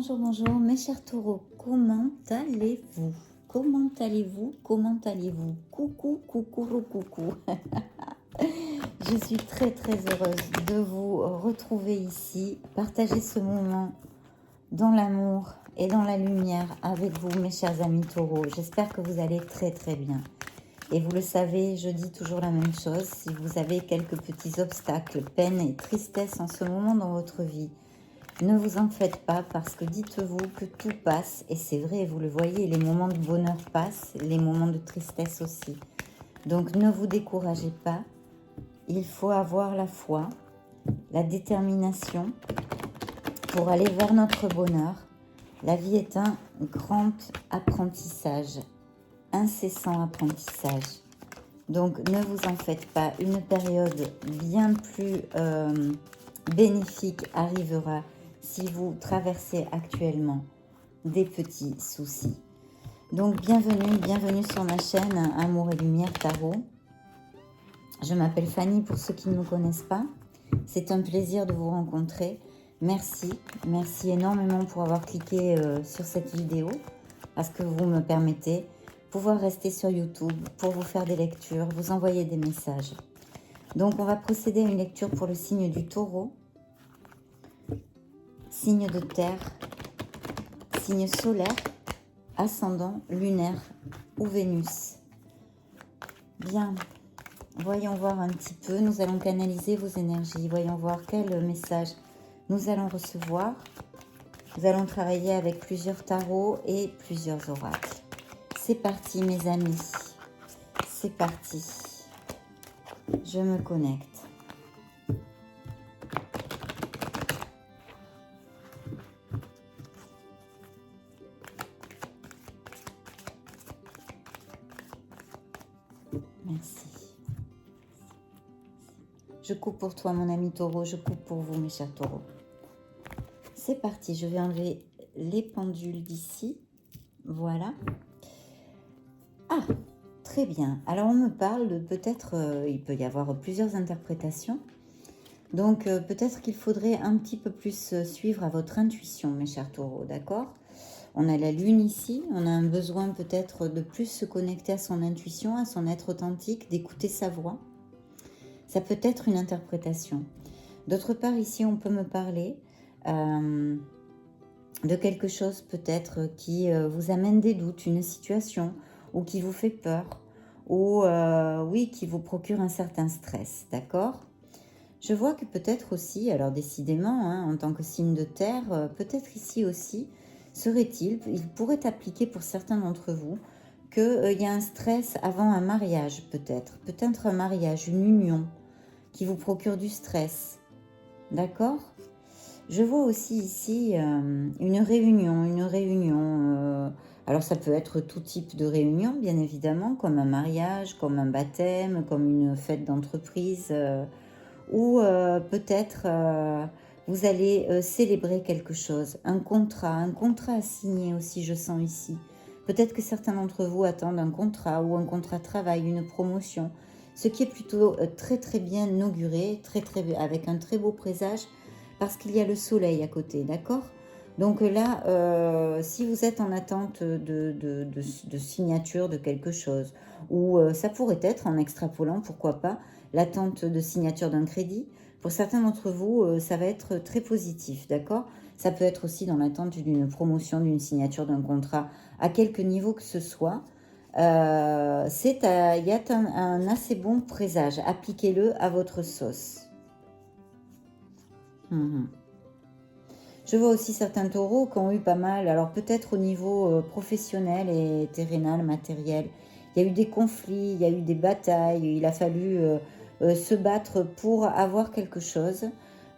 bonjour, bonjour, mes chers taureaux, comment allez-vous? Comment allez-vous? Comment allez-vous? Coucou, coucou, coucou. Je suis très très heureuse de vous retrouver ici, partager ce moment dans l'amour et dans la lumière avec vous, mes chers amis taureaux. J'espère que vous allez très très bien. Et vous le savez, je dis toujours la même chose, si vous avez quelques petits obstacles, peines et tristesse en ce moment dans votre vie, ne vous en faites pas parce que dites-vous que tout passe, et c'est vrai, vous le voyez, les moments de bonheur passent, les moments de tristesse aussi. Donc ne vous découragez pas, il faut avoir la foi, la détermination pour aller vers notre bonheur. La vie est un grand apprentissage, incessant apprentissage. Donc ne vous en faites pas, une période bien plus bénéfique arrivera si vous traversez actuellement des petits soucis. Donc bienvenue sur ma chaîne Amour et Lumière Tarot. Je m'appelle Fanny pour ceux qui ne me connaissent pas. C'est un plaisir de vous rencontrer. Merci énormément pour avoir cliqué sur cette vidéo parce que vous me permettez de pouvoir rester sur YouTube pour vous faire des lectures, vous envoyer des messages. Donc on va procéder à une lecture pour le signe du Taureau, signe de terre, signe solaire, ascendant, lunaire ou Vénus. Bien, voyons voir un petit peu, nous allons canaliser vos énergies, voyons voir quel message nous allons recevoir. Nous allons travailler avec plusieurs tarots et plusieurs oracles. C'est parti mes amis, c'est parti. Je me connecte. Merci. Je coupe pour toi mon ami taureau, je coupe pour vous mes chers taureaux. C'est parti, je vais enlever les pendules d'ici. Voilà. Ah, très bien. Alors on me parle de peut-être, il peut y avoir plusieurs interprétations. Donc peut-être qu'il faudrait un petit peu plus suivre à votre intuition mes chers taureaux, d'accord? On a la lune ici, on a un besoin peut-être de plus se connecter à son intuition, à son être authentique, d'écouter sa voix. Ça peut être une interprétation. D'autre part, ici, on peut me parler de quelque chose peut-être qui vous amène des doutes, une situation, ou qui vous fait peur, ou oui, qui vous procure un certain stress, d'accord? Je vois que peut-être aussi, alors décidément, hein, en tant que signe de terre, peut-être ici aussi, il pourrait appliquer pour certains d'entre vous qu'il y a un stress avant un mariage peut-être un mariage, une union qui vous procure du stress, d'accord? Je vois aussi ici une réunion, alors ça peut être tout type de réunion bien évidemment, comme un mariage, comme un baptême, comme une fête d'entreprise, ou peut-être vous allez célébrer quelque chose, un contrat à signer aussi, je sens ici. Peut-être que certains d'entre vous attendent un contrat ou un contrat de travail, une promotion, ce qui est plutôt très très bien auguré, avec un très beau présage, parce qu'il y a le soleil à côté, d'accord? Donc là, si vous êtes en attente de signature de quelque chose, ou ça pourrait être, en extrapolant, pourquoi pas, l'attente de signature d'un crédit. Pour certains d'entre vous, ça va être très positif, d'accord? Ça peut être aussi dans l'attente d'une promotion, d'une signature d'un contrat, à quelque niveau que ce soit. Il y a un assez bon présage. Appliquez-le à votre sauce. Je vois aussi certains taureaux qui ont eu pas mal, alors peut-être au niveau professionnel et terrénal, matériel. Il y a eu des conflits, il y a eu des batailles, il a fallu se battre pour avoir quelque chose.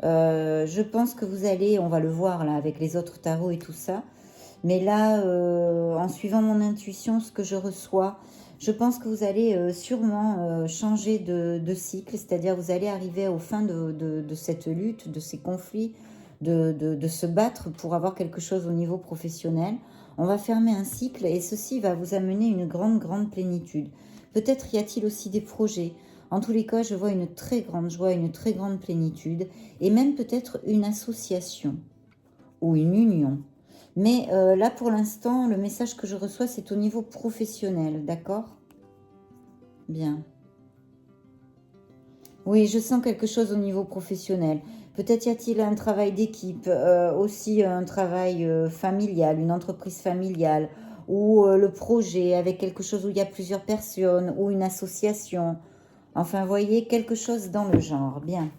Je pense que vous allez, on va le voir là avec les autres tarots et tout ça, mais là, en suivant mon intuition, ce que je reçois, je pense que vous allez sûrement changer de cycle, c'est-à-dire vous allez arriver aux fins de cette lutte, de ces conflits, de se battre pour avoir quelque chose au niveau professionnel. On va fermer un cycle et ceci va vous amener une grande plénitude. Peut-être y a-t-il aussi des projets. En tous les cas, je vois une très grande joie, une très grande plénitude et même peut-être une association ou une union. Mais là, pour l'instant, le message que je reçois, c'est au niveau professionnel, d'accord? Bien. Oui, je sens quelque chose au niveau professionnel. Peut-être y a-t-il un travail d'équipe, aussi un travail familial, une entreprise familiale, ou le projet avec quelque chose où il y a plusieurs personnes, ou une association. Enfin, voyez, quelque chose dans le genre. Bien,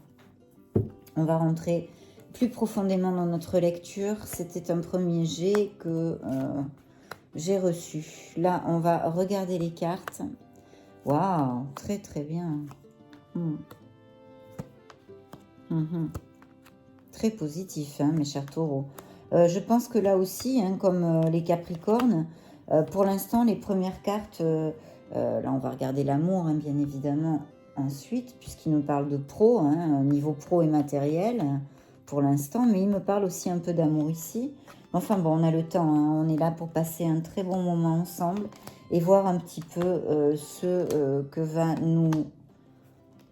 on va rentrer plus profondément dans notre lecture. C'était un premier jet que j'ai reçu. Là, on va regarder les cartes. Waouh, très très bien. Hmm. Mhm. Très positif, hein, mes chers taureaux. Je pense que là aussi, hein, comme les capricornes, pour l'instant, les premières cartes, là on va regarder l'amour, hein, bien évidemment, ensuite, puisqu'il nous parle de pro, hein, niveau pro et matériel, pour l'instant, mais il me parle aussi un peu d'amour ici. Enfin bon, on a le temps, hein, on est là pour passer un très bon moment ensemble et voir un petit peu ce que va nous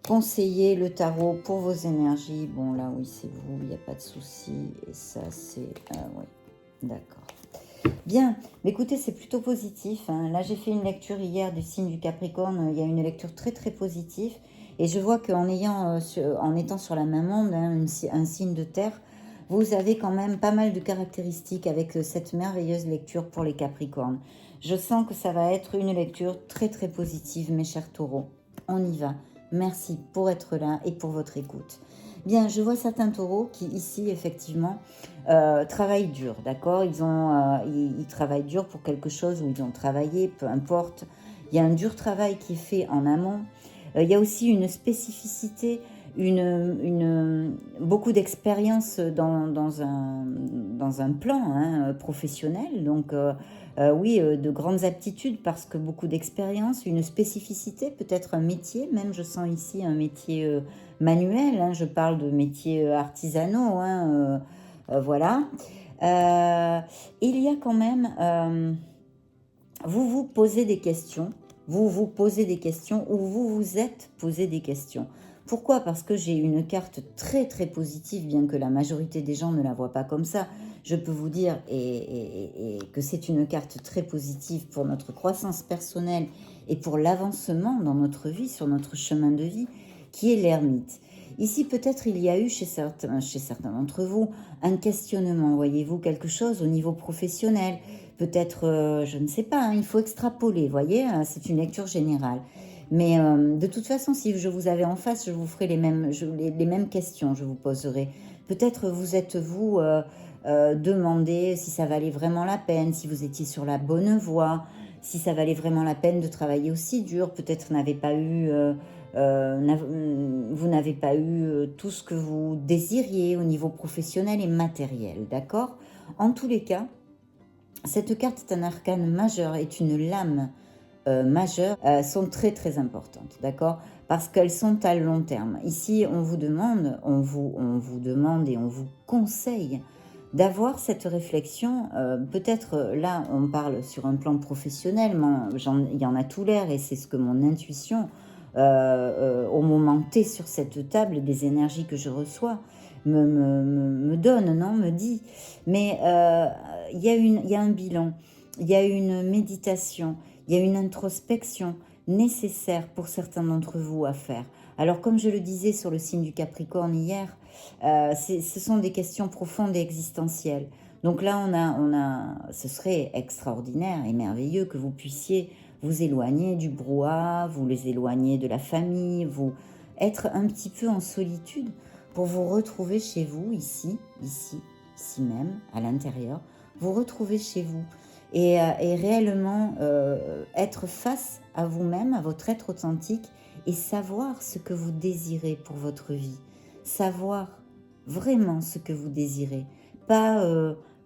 conseiller le tarot pour vos énergies. Bon, là, oui, c'est vous, il n'y a pas de souci. Et ça, c'est... oui, d'accord. Bien, mais écoutez, c'est plutôt positif, hein. Là, j'ai fait une lecture hier du signe du Capricorne. Il y a une lecture très, très positive. Et je vois qu'en en étant sur la même onde, hein, un signe de terre, vous avez quand même pas mal de caractéristiques avec cette merveilleuse lecture pour les Capricornes. Je sens que ça va être une lecture très, très positive, mes chers taureaux. On y va. Merci pour être là et pour votre écoute. Bien, je vois certains taureaux qui, ici, effectivement, travaillent dur, d'accord, ils travaillent dur pour quelque chose où ils ont travaillé, peu importe. Il y a un dur travail qui est fait en amont. Il y a aussi une spécificité, beaucoup d'expérience dans un plan, hein, professionnel. Donc, oui, de grandes aptitudes parce que beaucoup d'expérience, une spécificité, peut-être un métier, même je sens ici un métier manuel, hein, je parle de métiers artisanaux, hein, voilà. Il y a quand même, vous vous posez des questions, vous vous posez des questions ou vous vous êtes posé des questions. Pourquoi? Parce que j'ai une carte très très positive, bien que la majorité des gens ne la voient pas comme ça. Je peux vous dire et que c'est une carte très positive pour notre croissance personnelle et pour l'avancement dans notre vie, sur notre chemin de vie, qui est l'ermite. Ici, peut-être il y a eu chez certains d'entre vous un questionnement, voyez-vous, quelque chose au niveau professionnel. Peut-être, je ne sais pas, hein, il faut extrapoler, voyez, c'est une lecture générale. Mais de toute façon, si je vous avais en face, je vous ferai les mêmes questions, je vous poserai. Peut-être vous êtes-vous demandé si ça valait vraiment la peine, si vous étiez sur la bonne voie, si ça valait vraiment la peine de travailler aussi dur. Peut-être vous n'avez pas eu tout ce que vous désiriez au niveau professionnel et matériel, d'accord? En tous les cas, cette carte est un arcane majeur, est une lame majeure, sont très très importantes, d'accord? Parce qu'elles sont à long terme. Ici, on vous demande et on vous conseille d'avoir cette réflexion. Peut-être là, on parle sur un plan professionnel, mais il y en a tout l'air et c'est ce que mon intuition, au moment T sur cette table, des énergies que je reçois, me donne, non, me dit. Mais il y a un bilan, il y a une méditation, il y a une introspection nécessaire pour certains d'entre vous à faire. Alors, comme je le disais sur le signe du Capricorne hier, ce sont des questions profondes et existentielles. Donc là, ce serait extraordinaire et merveilleux que vous puissiez vous éloigner du brouhaha, vous les éloigner de la famille, vous être un petit peu en solitude pour vous retrouver chez vous, ici même, à l'intérieur, vous retrouver chez vous et réellement être face à vous-même, à votre être authentique et savoir ce que vous désirez pour votre vie. Savoir vraiment ce que vous désirez. Pas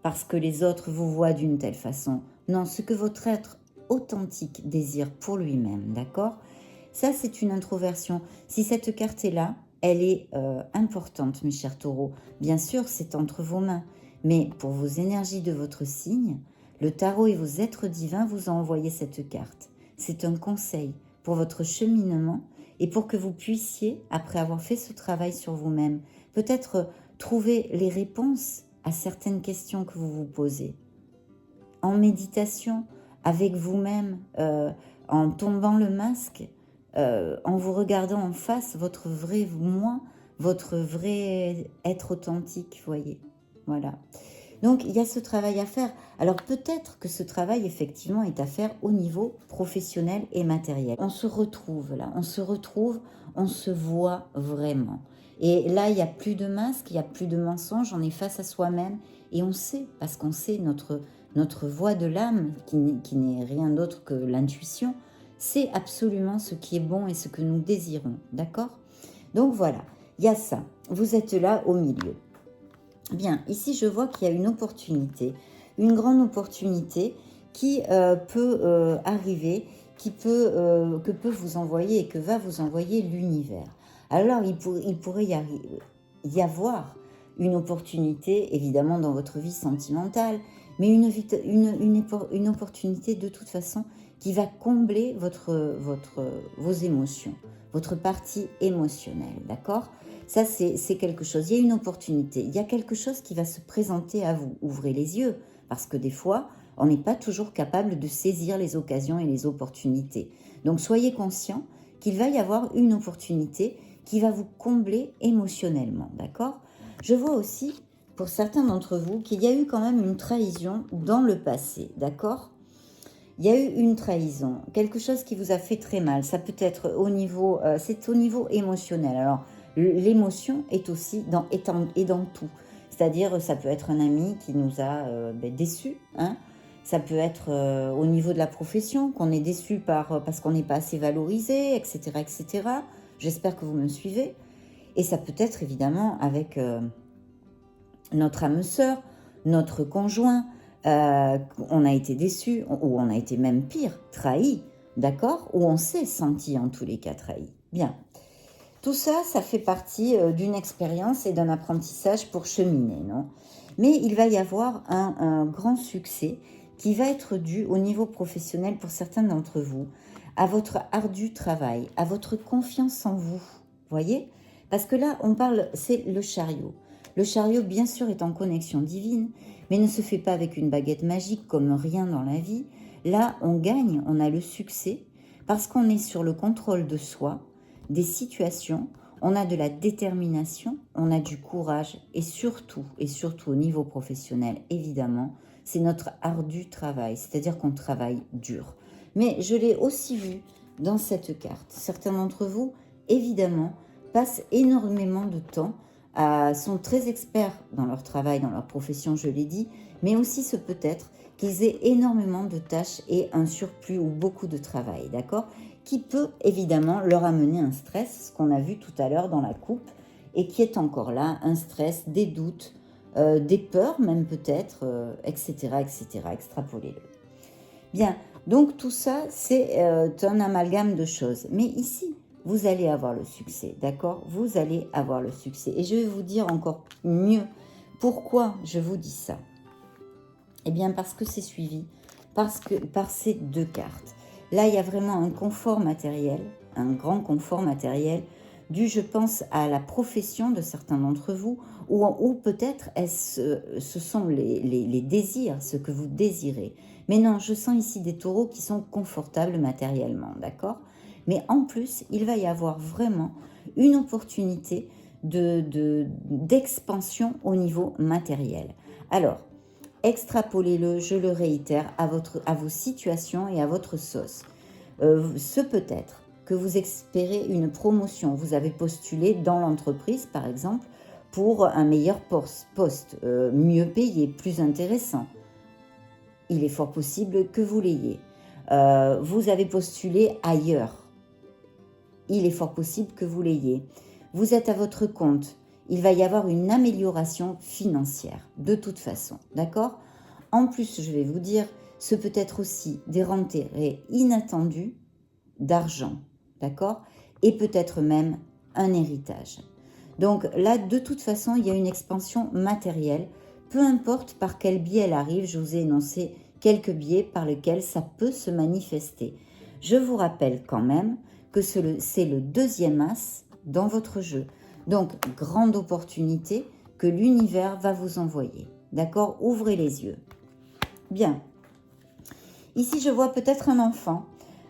parce que les autres vous voient d'une telle façon. Non, ce que votre être authentique désire pour lui-même, d'accord? Ça, c'est une introversion. Si cette carte est là, elle est importante, mes chers taureaux. Bien sûr, c'est entre vos mains. Mais pour vos énergies de votre signe, le tarot et vos êtres divins vous ont envoyé cette carte. C'est un conseil pour votre cheminement et pour que vous puissiez, après avoir fait ce travail sur vous-même, peut-être trouver les réponses à certaines questions que vous vous posez. en méditation, avec vous-même, en tombant le masque, en vous regardant en face, votre vrai moi, votre vrai être authentique, vous voyez. Voilà. Donc, il y a ce travail à faire. Alors, peut-être que ce travail, effectivement, est à faire au niveau professionnel et matériel. On se retrouve là, on se retrouve, on se voit vraiment. Et là, il n'y a plus de masque, il n'y a plus de mensonge, on est face à soi-même et on sait, parce qu'on sait notre voix de l'âme, qui n'est rien d'autre que l'intuition, c'est absolument ce qui est bon et ce que nous désirons, d'accord? Donc voilà, il y a ça. Vous êtes là au milieu. Bien, ici je vois qu'il y a une opportunité, une grande opportunité qui peut arriver, que peut vous envoyer et que va vous envoyer l'univers. Alors il pourrait y avoir une opportunité, évidemment dans votre vie sentimentale, mais une opportunité de toute façon qui va combler vos émotions, votre partie émotionnelle, d'accord ? Ça, c'est quelque chose. Il y a une opportunité. Il y a quelque chose qui va se présenter à vous. Ouvrez les yeux, parce que des fois, on n'est pas toujours capable de saisir les occasions et les opportunités. Donc, soyez conscient qu'il va y avoir une opportunité qui va vous combler émotionnellement, d'accord ? Je vois aussi, pour certains d'entre vous, qu'il y a eu quand même une trahison dans le passé, d'accord ? Il y a eu une trahison, quelque chose qui vous a fait très mal. Ça peut être c'est au niveau émotionnel. Alors, l'émotion est aussi dans tout. C'est-à-dire, ça peut être un ami qui nous a déçus. Hein. Ça peut être au niveau de la profession, qu'on est déçu parce qu'on n'est pas assez valorisé, etc., etc. J'espère que vous me suivez. Et ça peut être évidemment avec notre âme sœur, notre conjoint. On a été déçu, ou on a été même pire, trahi, d'accord ? Ou on s'est senti en tous les cas trahi. Bien. Tout ça, ça fait partie d'une expérience et d'un apprentissage pour cheminer, non ? Mais il va y avoir un grand succès qui va être dû au niveau professionnel pour certains d'entre vous, à votre ardu travail, à votre confiance en vous, voyez ? Parce que là, on parle, c'est le chariot. Le chariot, bien sûr, est en connexion divine, mais ne se fait pas avec une baguette magique comme rien dans la vie. Là, on gagne, on a le succès, parce qu'on est sur le contrôle de soi, des situations, on a de la détermination, on a du courage et surtout au niveau professionnel, évidemment, c'est notre ardu travail, c'est-à-dire qu'on travaille dur. Mais je l'ai aussi vu dans cette carte. Certains d'entre vous, évidemment, passent énormément de temps, sont très experts dans leur travail, dans leur profession, je l'ai dit, mais aussi ce peut-être qu'ils aient énormément de tâches et un surplus ou beaucoup de travail, d'accord ? Qui peut évidemment leur amener un stress, ce qu'on a vu tout à l'heure dans la coupe, et qui est encore là, un stress, des doutes, des peurs même peut-être, etc., etc., extrapolez-le. Bien, donc tout ça, c'est un amalgame de choses. Mais ici, vous allez avoir le succès, d'accord ? Vous allez avoir le succès. Et je vais vous dire encore mieux pourquoi je vous dis ça. Eh bien, parce que c'est suivi par ces deux cartes. Là, il y a vraiment un confort matériel, un grand confort matériel, dû, je pense, à la profession de certains d'entre vous, ou peut-être ce sont les désirs, ce que vous désirez. Mais non, je sens ici des taureaux qui sont confortables matériellement, d'accord ? Mais en plus, il va y avoir vraiment une opportunité d'expansion au niveau matériel. Alors, extrapolez-le, je le réitère, à vos situations et à votre sauce. Ce peut être que vous espérez une promotion. Vous avez postulé dans l'entreprise, par exemple, pour un meilleur poste, mieux payé, plus intéressant. Il est fort possible que vous l'ayez. Vous avez postulé ailleurs. Il est fort possible que vous l'ayez. Vous êtes à votre compte. Il va y avoir une amélioration financière, de toute façon, d'accord ? En plus, je vais vous dire, ce peut être aussi des rentrées inattendues d'argent, d'accord ? Et peut-être même un héritage. Donc là, de toute façon, il y a une expansion matérielle, peu importe par quel biais elle arrive, je vous ai énoncé quelques biais par lesquels ça peut se manifester. Je vous rappelle quand même que c'est le deuxième as dans votre jeu. Donc, grande opportunité que l'univers va vous envoyer. D'accord ? Ouvrez les yeux. Bien. Ici, je vois peut-être un enfant,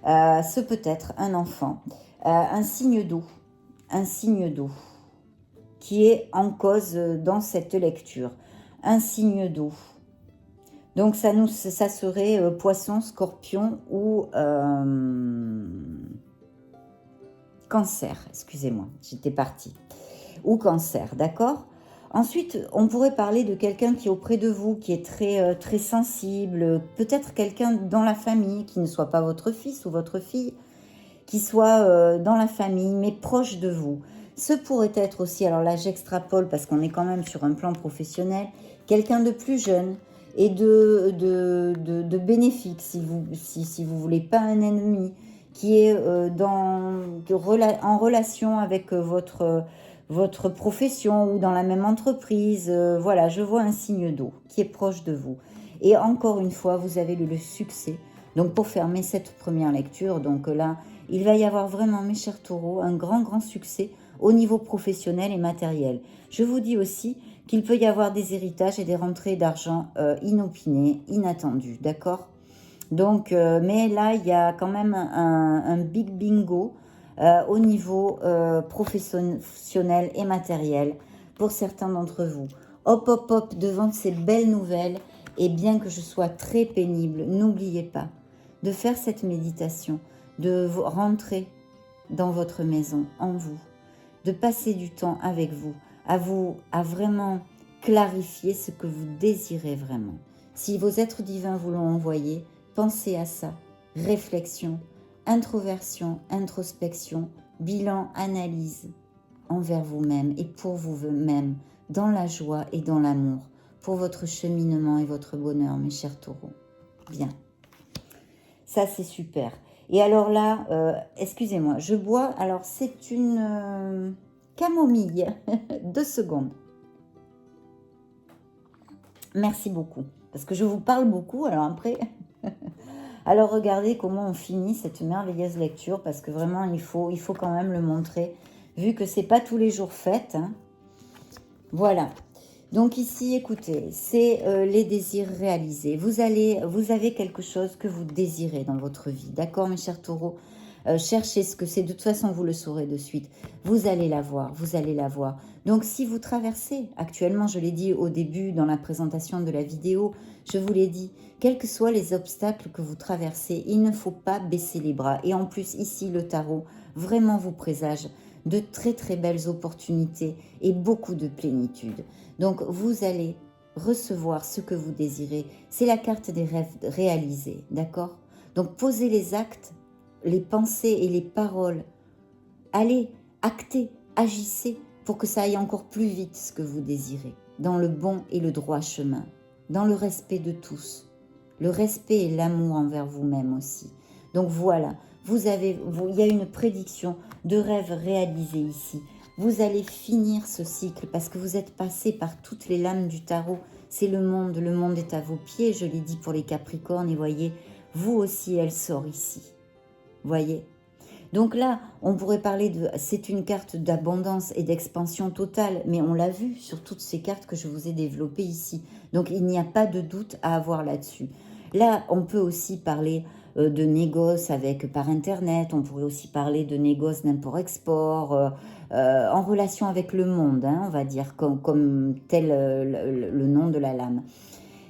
ce peut-être un enfant, un signe d'eau, qui est en cause dans cette lecture. Un signe d'eau. Donc ça serait poisson, scorpion ou cancer. Excusez-moi, j'étais partie. Ou cancer, d'accord? Ensuite, on pourrait parler de quelqu'un qui est auprès de vous, qui est très sensible, peut-être quelqu'un dans la famille, qui ne soit pas votre fils ou votre fille, qui soit dans la famille, mais proche de vous. Ce pourrait être aussi, alors là j'extrapole parce qu'on est quand même sur un plan professionnel, quelqu'un de plus jeune et de bénéfique, si vous voulez, pas un ennemi, qui est en relation avec votre profession ou dans la même entreprise. Voilà, je vois un signe d'eau qui est proche de vous. Et encore une fois, vous avez le succès. Donc pour fermer cette première lecture, donc là, il va y avoir vraiment, mes chers taureaux, un grand succès au niveau professionnel et matériel. Je vous dis aussi qu'il peut y avoir des héritages et des rentrées d'argent inopinées, inattendues, d'accord? Donc, mais là, il y a quand même un big bingo au niveau professionnel et matériel pour certains d'entre vous. Hop, hop, hop, devant ces belles nouvelles, et bien que je sois très pénible, n'oubliez pas de faire cette méditation, de rentrer dans votre maison, en vous, de passer du temps avec vous, à vraiment clarifier ce que vous désirez vraiment. Si vos êtres divins vous l'ont envoyé, pensez à ça. Réflexion, introversion, introspection, bilan, analyse envers vous-même et pour vous-même, dans la joie et dans l'amour, pour votre cheminement et votre bonheur, mes chers taureaux. Bien. Ça, c'est super. Et alors là, excusez-moi, je bois, alors c'est une camomille. 2 secondes. Merci beaucoup. Parce que je vous parle beaucoup, alors après... Alors regardez comment on finit cette merveilleuse lecture, parce que vraiment, il faut quand même le montrer, vu que c'est pas tous les jours fait. Hein. Voilà. Donc ici, écoutez, c'est les désirs réalisés. Vous avez quelque chose que vous désirez dans votre vie. D'accord, mes chers taureaux? Cherchez ce que c'est. De toute façon, vous le saurez de suite. Vous allez l'avoir, vous allez l'avoir. Donc, si vous traversez, actuellement, je l'ai dit au début dans la présentation de la vidéo, je vous l'ai dit, quels que soient les obstacles que vous traversez, il ne faut pas baisser les bras. Et en plus, ici, le tarot vraiment vous présage de très belles opportunités et beaucoup de plénitude. Donc, vous allez recevoir ce que vous désirez. C'est la carte des rêves réalisés, d'accord? Donc, posez les actes, les pensées et les paroles. Allez, actez, agissez pour que ça aille encore plus vite ce que vous désirez, dans le bon et le droit chemin, dans le respect de tous, le respect et l'amour envers vous-même aussi. Donc voilà, il y a une prédiction de rêve réalisé ici. Vous allez finir ce cycle parce que vous êtes passé par toutes les lames du tarot. C'est le monde est à vos pieds, je l'ai dit pour les Capricornes, et voyez, vous aussi, elle sort ici. Voyez. Donc là, on pourrait parler c'est une carte d'abondance et d'expansion totale, mais on l'a vu sur toutes ces cartes que je vous ai développées ici. Donc il n'y a pas de doute à avoir là-dessus. Là, on peut aussi parler de négoces par Internet, on pourrait aussi parler de négoces d'import-export, en relation avec le monde, hein, on va dire, comme tel le nom de la lame.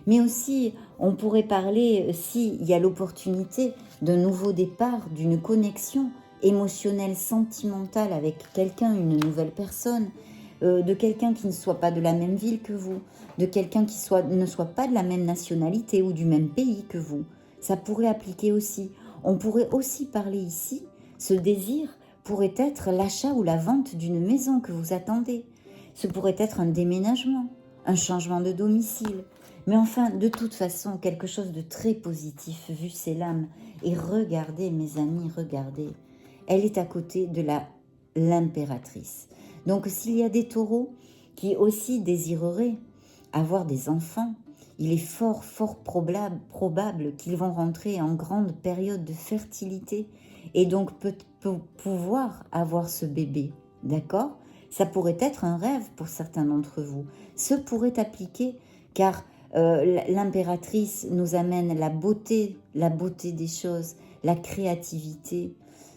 Mais aussi, on pourrait parler, s'il y a l'opportunité d'un nouveau départ, d'une connexion émotionnelle, sentimentale avec quelqu'un, une nouvelle personne, de quelqu'un qui ne soit pas de la même ville que vous, de quelqu'un qui ne soit pas de la même nationalité ou du même pays que vous. Ça pourrait appliquer aussi. On pourrait aussi parler ici, ce désir pourrait être l'achat ou la vente d'une maison que vous attendez. Ce pourrait être un déménagement, un changement de domicile. Mais enfin, de toute façon, quelque chose de très positif, vu ces lames. Et regardez, mes amis, regardez. Elle est à côté de l'impératrice. Donc, s'il y a des taureaux qui aussi désireraient avoir des enfants, il est fort probable qu'ils vont rentrer en grande période de fertilité et donc pouvoir avoir ce bébé. D'accord ? Ça pourrait être un rêve pour certains d'entre vous. Ce pourrait appliquer car L'impératrice nous amène la beauté des choses, la créativité,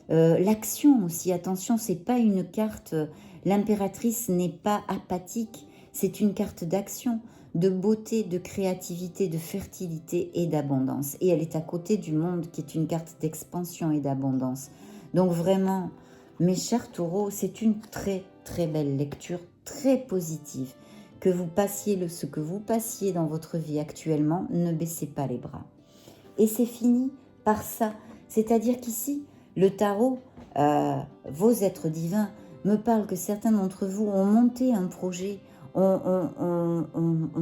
l'action aussi. Attention, c'est pas une carte, l'impératrice n'est pas apathique, c'est une carte d'action, de beauté, de créativité, de fertilité et d'abondance. Et elle est à côté du monde qui est une carte d'expansion et d'abondance. Donc vraiment, mes chers taureaux, c'est une très très belle lecture, très positive. Que vous passiez ce que vous passiez dans votre vie actuellement, ne baissez pas les bras. Et c'est fini par ça. C'est-à-dire qu'ici, le tarot, vos êtres divins, me parlent que certains d'entre vous ont monté un projet, ont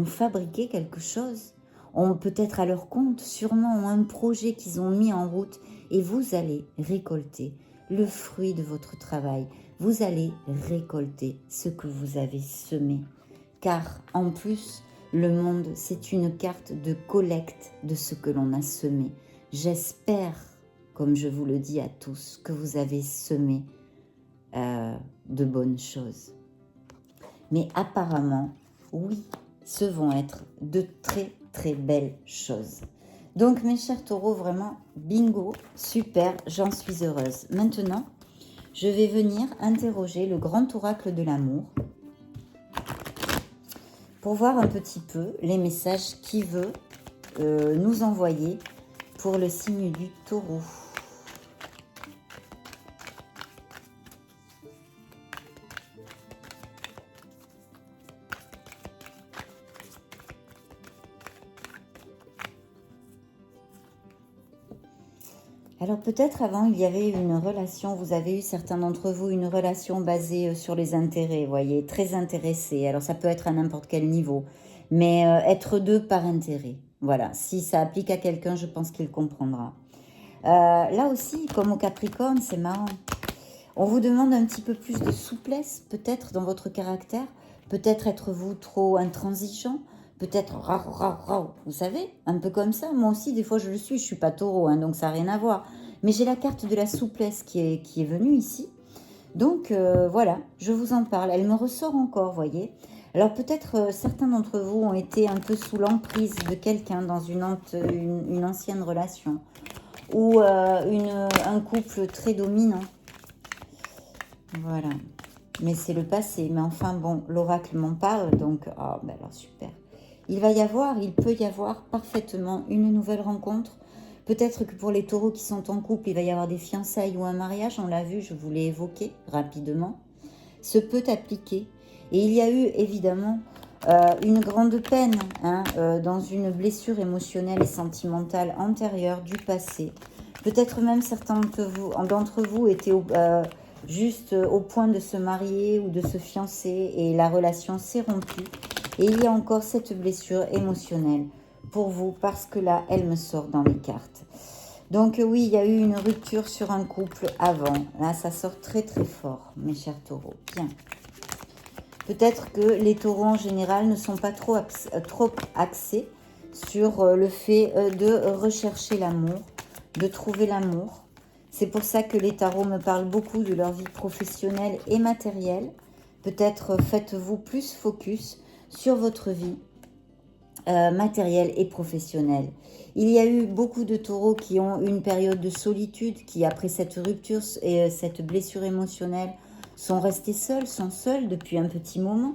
fabriqué quelque chose, ont peut-être à leur compte, sûrement ont un projet qu'ils ont mis en route et vous allez récolter le fruit de votre travail. Vous allez récolter ce que vous avez semé. Car en plus, le monde, c'est une carte de collecte de ce que l'on a semé. J'espère, comme je vous le dis à tous, que vous avez semé de bonnes choses. Mais apparemment, oui, ce vont être de très très belles choses. Donc mes chers taureaux, vraiment, bingo, super, j'en suis heureuse. Maintenant, je vais venir interroger le grand oracle de l'amour pour voir un petit peu les messages qu'il veut nous envoyer pour le signe du taureau. Alors peut-être avant, il y avait une relation, vous avez eu certains d'entre vous une relation basée sur les intérêts, vous voyez, très intéressés. Alors ça peut être à n'importe quel niveau, mais être deux par intérêt. Voilà, si ça applique à quelqu'un, je pense qu'il comprendra. Là aussi, comme au Capricorne, c'est marrant. On vous demande un petit peu plus de souplesse, peut-être, dans votre caractère. Peut-être êtes-vous trop intransigeant. Peut-être, vous savez, un peu comme ça. Moi aussi, des fois, je le suis. Je ne suis pas taureau, hein, donc ça n'a rien à voir. Mais j'ai la carte de la souplesse qui est venue ici. Donc, voilà, je vous en parle. Elle me ressort encore, voyez. Alors, peut-être, certains d'entre vous ont été un peu sous l'emprise de quelqu'un dans une ancienne relation. Ou un couple très dominant. Voilà. Mais c'est le passé. Mais enfin, bon, l'oracle m'en parle, donc, oh, ben alors super. Il peut y avoir parfaitement une nouvelle rencontre. Peut-être que pour les taureaux qui sont en couple, il va y avoir des fiançailles ou un mariage. On l'a vu, je vous l'ai évoqué rapidement. Se peut appliquer. Et il y a eu, évidemment, une grande peine dans une blessure émotionnelle et sentimentale antérieure du passé. Peut-être même certains d'entre vous étaient juste au point de se marier ou de se fiancer et la relation s'est rompue. Et il y a encore cette blessure émotionnelle pour vous parce que là, elle me sort dans les cartes. Donc oui, il y a eu une rupture sur un couple avant. Là, ça sort très très fort, mes chers taureaux. Bien. Peut-être que les taureaux en général ne sont pas trop axés sur le fait de rechercher l'amour, de trouver l'amour. C'est pour ça que les tarots me parlent beaucoup de leur vie professionnelle et matérielle. Peut-être faites-vous plus focus sur votre vie matérielle et professionnelle. Il y a eu beaucoup de taureaux qui ont une période de solitude, qui après cette rupture et cette blessure émotionnelle sont restés seuls, sont seuls depuis un petit moment.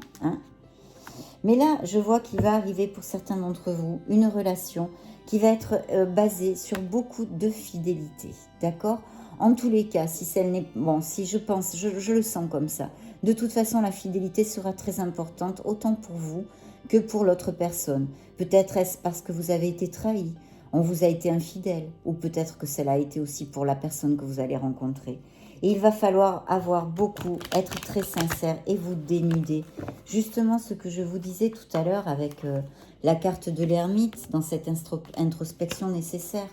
Mais là, je vois qu'il va arriver pour certains d'entre vous une relation qui va être basée sur beaucoup de fidélité. D'accord ? En tous les cas, si celle n'est... Bon, si je pense, je le sens comme ça. De toute façon, la fidélité sera très importante, autant pour vous que pour l'autre personne. Peut-être est-ce parce que vous avez été trahi, on vous a été infidèle, ou peut-être que cela a été aussi pour la personne que vous allez rencontrer. Et il va falloir être très sincère et vous dénuder. Justement ce que je vous disais tout à l'heure avec la carte de l'ermite dans cette introspection nécessaire,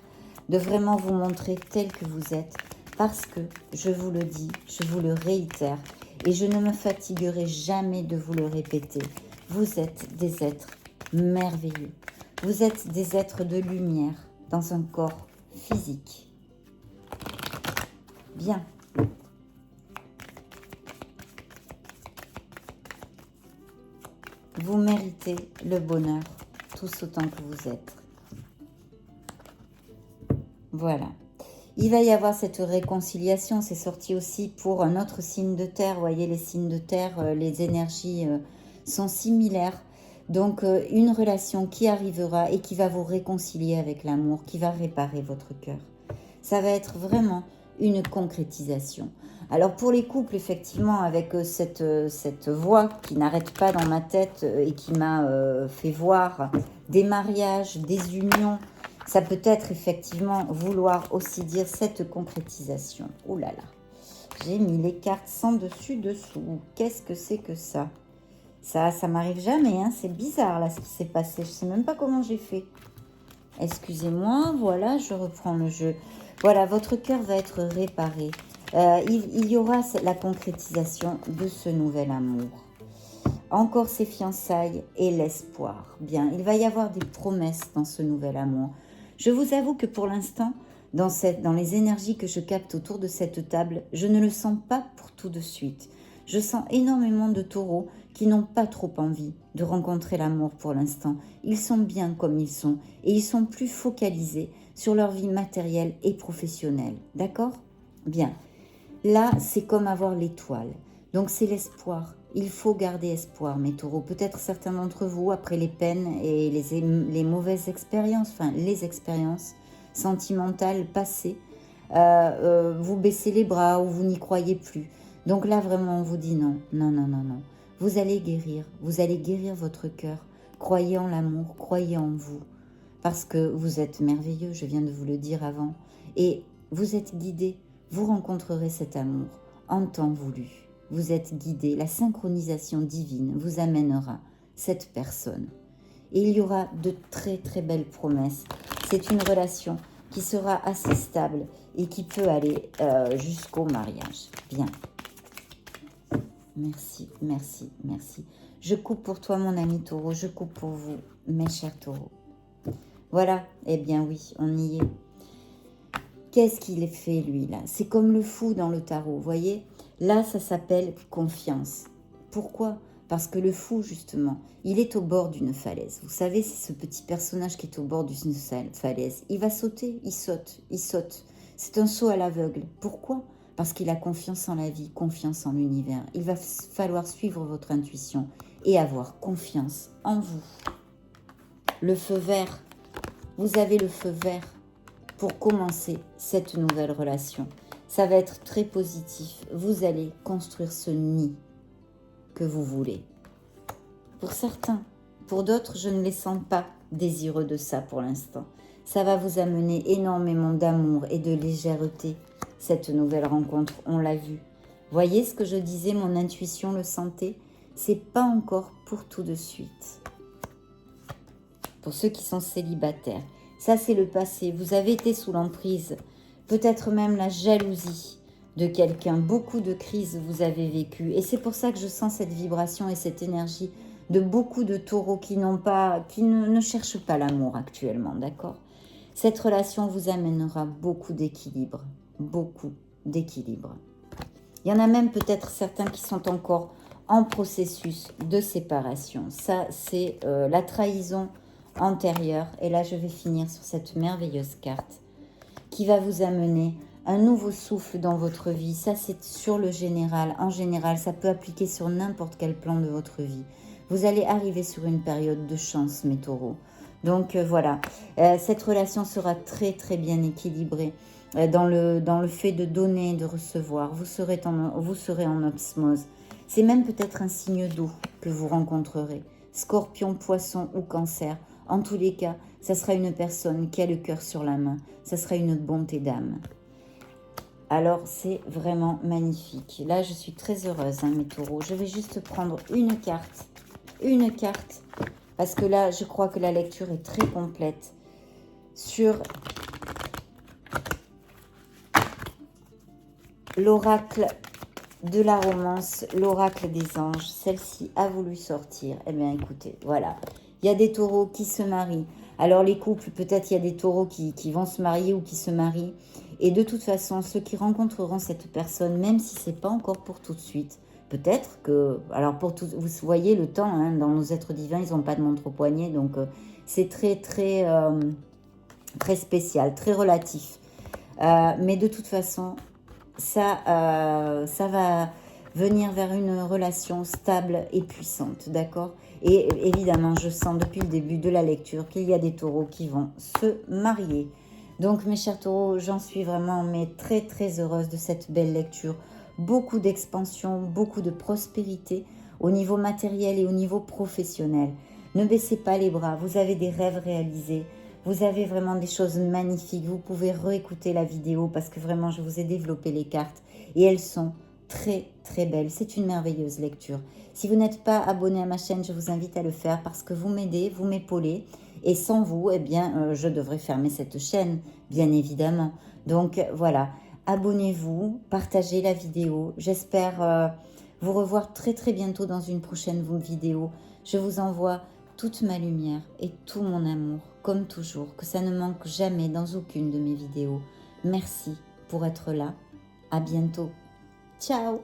de vraiment vous montrer tel que vous êtes, parce que, je vous le dis, je vous le réitère, et je ne me fatiguerai jamais de vous le répéter, vous êtes des êtres merveilleux. Vous êtes des êtres de lumière dans un corps physique. Bien. Vous méritez le bonheur, tous autant que vous êtes. Voilà. Il va y avoir cette réconciliation, c'est sorti aussi pour un autre signe de terre. Vous voyez, les signes de terre, les énergies sont similaires. Donc, une relation qui arrivera et qui va vous réconcilier avec l'amour, qui va réparer votre cœur. Ça va être vraiment une concrétisation. Alors, pour les couples, effectivement, avec cette voix qui n'arrête pas dans ma tête et qui m'a fait voir des mariages, des unions, ça peut être effectivement vouloir aussi dire cette concrétisation. Oh là là, j'ai mis les cartes sans dessus-dessous. Qu'est-ce que c'est que ça? Ça m'arrive jamais, hein. C'est bizarre là ce qui s'est passé. Je ne sais même pas comment j'ai fait. Excusez-moi, voilà, je reprends le jeu. Voilà, votre cœur va être réparé. Il y aura la concrétisation de ce nouvel amour. Encore ces fiançailles et l'espoir. Bien, il va y avoir des promesses dans ce nouvel amour. Je vous avoue que pour l'instant, dans les énergies que je capte autour de cette table, je ne le sens pas pour tout de suite. Je sens énormément de taureaux qui n'ont pas trop envie de rencontrer l'amour pour l'instant. Ils sont bien comme ils sont et ils sont plus focalisés sur leur vie matérielle et professionnelle. D'accord? Bien. Là, c'est comme avoir l'étoile. Donc c'est l'espoir. Il faut garder espoir, mes taureaux. Peut-être certains d'entre vous, après les peines et les mauvaises expériences, enfin les expériences sentimentales passées, vous baissez les bras ou vous n'y croyez plus. Donc là, vraiment, on vous dit non, non, non, non, non. Vous allez guérir votre cœur. Croyez en l'amour, croyez en vous. Parce que vous êtes merveilleux, je viens de vous le dire avant. Et vous êtes guidés, vous rencontrerez cet amour en temps voulu. Vous êtes guidé, la synchronisation divine vous amènera cette personne. Et il y aura de très très belles promesses. C'est une relation qui sera assez stable et qui peut aller jusqu'au mariage. Bien. Merci, merci, merci. Je coupe pour toi mon ami taureau, je coupe pour vous mes chers taureaux. Voilà, eh bien oui, on y est. Qu'est-ce qu'il fait lui là? C'est comme le fou dans le tarot, vous voyez? Là, ça s'appelle confiance. Pourquoi? Parce que le fou, justement, il est au bord d'une falaise. Vous savez, c'est ce petit personnage qui est au bord d'une falaise. Il va sauter, il saute, il saute. C'est un saut à l'aveugle. Pourquoi? Parce qu'il a confiance en la vie, confiance en l'univers. Il va falloir suivre votre intuition et avoir confiance en vous. Le feu vert. Vous avez le feu vert pour commencer cette nouvelle relation. Ça va être très positif. Vous allez construire ce nid que vous voulez. Pour certains, pour d'autres, je ne les sens pas désireux de ça pour l'instant. Ça va vous amener énormément d'amour et de légèreté, cette nouvelle rencontre, on l'a vu. Voyez ce que je disais, mon intuition le sentait, c'est pas encore pour tout de suite. Pour ceux qui sont célibataires, ça c'est le passé, vous avez été sous l'emprise, peut-être même la jalousie de quelqu'un, beaucoup de crises vous avez vécues. Et c'est pour ça que je sens cette vibration et cette énergie de beaucoup de taureaux qui ne cherchent pas l'amour actuellement, d'accord? Cette relation vous amènera beaucoup d'équilibre, beaucoup d'équilibre. Il y en a même peut-être certains qui sont encore en processus de séparation. Ça, c'est la trahison antérieure. Et là, je vais finir sur cette merveilleuse carte qui va vous amener un nouveau souffle dans votre vie. Ça, c'est sur le général. En général, ça peut appliquer sur n'importe quel plan de votre vie. Vous allez arriver sur une période de chance, mes taureaux. Donc, voilà. Cette relation sera très, très bien équilibrée dans le fait de donner et de recevoir. Vous serez en osmose. C'est même peut-être un signe d'eau que vous rencontrerez. Scorpion, poisson ou cancer. En tous les cas, ça sera une personne qui a le cœur sur la main. Ça sera une bonté d'âme. Alors, c'est vraiment magnifique. Là, je suis très heureuse, hein, mes taureaux. Je vais juste prendre une carte, parce que là, je crois que la lecture est très complète sur l'oracle de la romance, l'oracle des anges. Celle-ci a voulu sortir. Eh bien, écoutez, voilà. Il y a des taureaux qui se marient. Alors, les couples, peut-être il y a des taureaux qui vont se marier ou qui se marient. Et de toute façon, ceux qui rencontreront cette personne, même si ce n'est pas encore pour tout de suite, peut-être que... Alors, pour tout, vous voyez le temps, hein, dans nos êtres divins, ils n'ont pas de montre au poignet. Donc, C'est très, très, très spécial, très relatif. Mais de toute façon, ça va venir vers une relation stable et puissante, d'accord? Et évidemment, je sens depuis le début de la lecture qu'il y a des taureaux qui vont se marier. Donc, mes chers taureaux, j'en suis vraiment mais très, très heureuse de cette belle lecture. Beaucoup d'expansion, beaucoup de prospérité au niveau matériel et au niveau professionnel. Ne baissez pas les bras, vous avez des rêves réalisés. Vous avez vraiment des choses magnifiques. Vous pouvez réécouter la vidéo parce que vraiment, je vous ai développé les cartes et elles sont très, très belles. C'est une merveilleuse lecture. Si vous n'êtes pas abonné à ma chaîne, je vous invite à le faire parce que vous m'aidez, vous m'épaulez. Et sans vous, eh bien, je devrais fermer cette chaîne, bien évidemment. Donc, voilà. Abonnez-vous, partagez la vidéo. J'espère vous revoir très, très bientôt dans une prochaine vidéo. Je vous envoie toute ma lumière et tout mon amour, comme toujours, que ça ne manque jamais dans aucune de mes vidéos. Merci pour être là. À bientôt. Ciao!